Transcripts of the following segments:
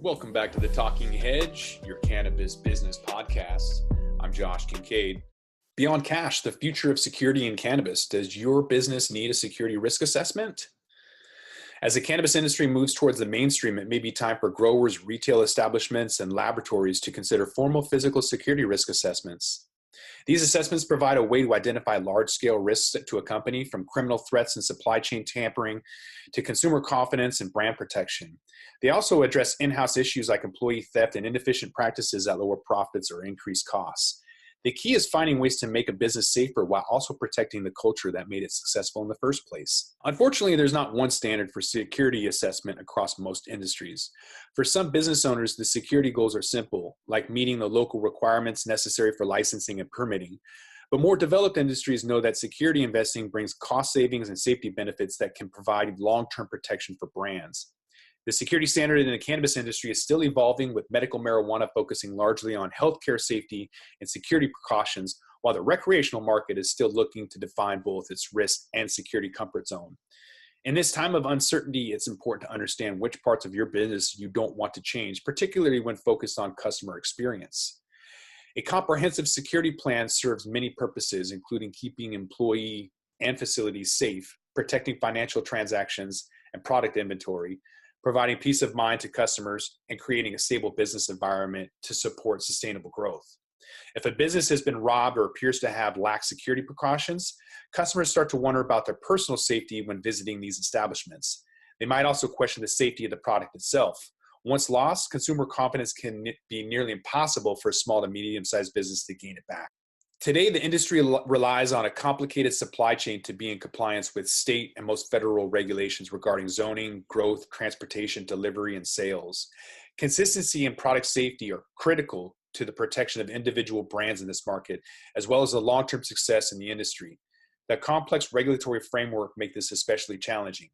Welcome back to the Talking Hedge, your cannabis business podcast. I'm Josh Kincaid. Beyond cash, the future of security in cannabis. Does your business need a security risk assessment? As the cannabis industry moves towards the mainstream, it may be time for growers, retail establishments, and laboratories to consider formal physical security risk assessments. These assessments provide a way to identify large-scale risks to a company, from criminal threats and supply chain tampering to consumer confidence and brand protection. They also address in-house issues like employee theft and inefficient practices that lower profits or increase costs. The key is finding ways to make a business safer while also protecting the culture that made it successful in the first place. Unfortunately, there's not one standard for security assessment across most industries. For some business owners, the security goals are simple, like meeting the local requirements necessary for licensing and permitting. But more developed industries know that security investing brings cost savings and safety benefits that can provide long-term protection for brands. The security standard in the cannabis industry is still evolving, with medical marijuana focusing largely on healthcare safety and security precautions, while the recreational market is still looking to define both its risk and security comfort zone. In this time of uncertainty, it's important to understand which parts of your business you don't want to change, particularly when focused on customer experience. A comprehensive security plan serves many purposes, including keeping employee and facilities safe, protecting financial transactions and product inventory, providing peace of mind to customers, and creating a stable business environment to support sustainable growth. If a business has been robbed or appears to have lax security precautions, customers start to wonder about their personal safety when visiting these establishments. They might also question the safety of the product itself. Once lost, consumer confidence can be nearly impossible for a small to medium-sized business to gain it back. Today, the industry relies on a complicated supply chain to be in compliance with state and most federal regulations regarding zoning, growth, transportation, delivery, and sales. Consistency and product safety are critical to the protection of individual brands in this market, as well as the long-term success in the industry. The complex regulatory framework makes this especially challenging.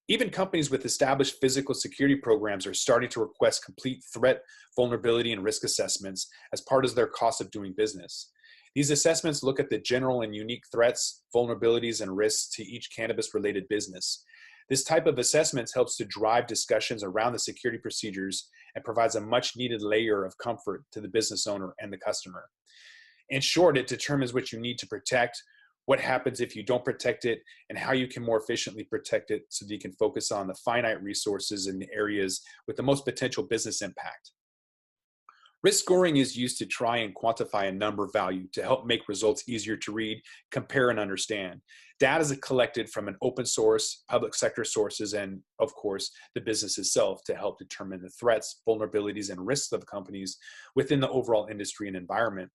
Even companies with established physical security programs are starting to request complete threat, vulnerability, and risk assessments as part of their cost of doing business. These assessments look at the general and unique threats, vulnerabilities, and risks to each cannabis-related business. This type of assessments helps to drive discussions around the security procedures and provides a much-needed layer of comfort to the business owner and the customer. In short, it determines what you need to protect, what happens if you don't protect it, and how you can more efficiently protect it so that you can focus on the finite resources in the areas with the most potential business impact. Risk scoring is used to try and quantify a number value to help make results easier to read, compare, and understand. Data is collected from an open source, public sector sources, and of course, the business itself to help determine the threats, vulnerabilities, and risks of companies within the overall industry and environment.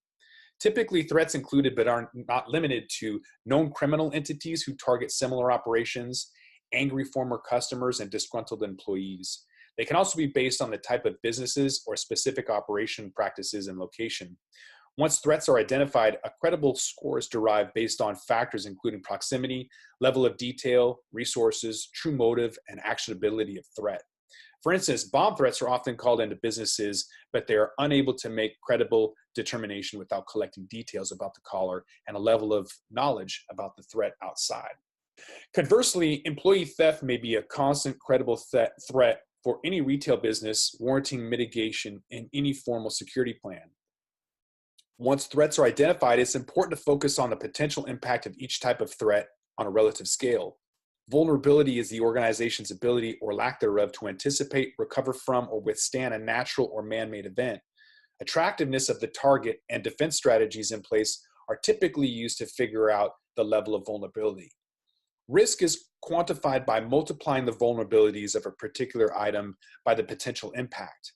Typically, threats included but are not limited to known criminal entities who target similar operations, angry former customers, and disgruntled employees. They can also be based on the type of businesses or specific operation practices and location. Once threats are identified, a credible score is derived based on factors including proximity, level of detail, resources, true motive, and actionability of threat. For instance, bomb threats are often called into businesses, but they are unable to make credible determination without collecting details about the caller and a level of knowledge about the threat outside. Conversely, employee theft may be a constant, credible threat for any retail business, warranting mitigation in any formal security plan. Once threats are identified, it's important to focus on the potential impact of each type of threat on a relative scale. Vulnerability is the organization's ability or lack thereof to anticipate, recover from, or withstand a natural or man-made event. Attractiveness of the target and defense strategies in place are typically used to figure out the level of vulnerability. Risk is quantified by multiplying the vulnerabilities of a particular item by the potential impact.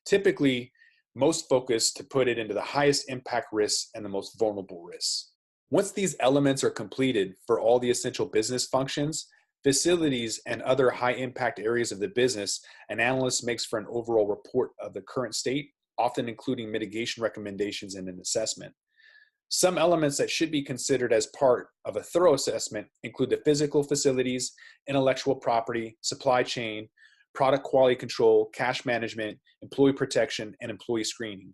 Typically, most focus to put it into the highest impact risks and the most vulnerable risks. Once these elements are completed for all the essential business functions, facilities, and other high impact areas of the business, an analyst makes for an overall report of the current state, often including mitigation recommendations and an assessment. Some elements that should be considered as part of a thorough assessment include the physical facilities, intellectual property, supply chain, product quality control, cash management, employee protection, and employee screening.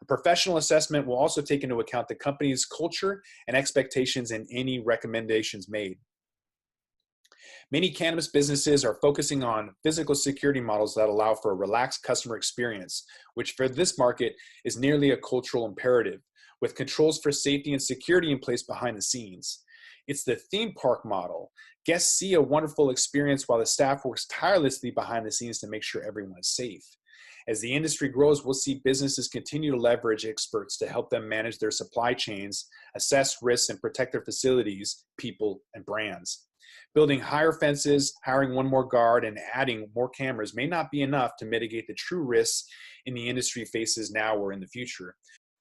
A professional assessment will also take into account the company's culture and expectations and any recommendations made. Many cannabis businesses are focusing on physical security models that allow for a relaxed customer experience, which for this market is nearly a cultural imperative, with controls for safety and security in place behind the scenes. It's the theme park model. Guests see a wonderful experience while the staff works tirelessly behind the scenes to make sure everyone is safe. As the industry grows, we'll see businesses continue to leverage experts to help them manage their supply chains, assess risks, and protect their facilities, people, and brands. Building higher fences, hiring one more guard, and adding more cameras may not be enough to mitigate the true risks in the industry faces now or in the future.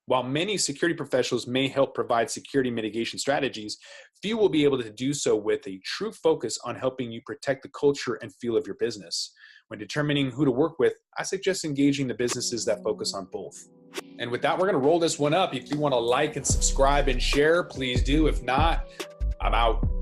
While many security professionals may help provide security mitigation strategies, few will be able to do so with a true focus on helping you protect the culture and feel of your business. When determining who to work with, I suggest engaging the businesses that focus on both. And with that, we're going to roll this one up. If you want to like and subscribe and share, please do. If not, I'm out.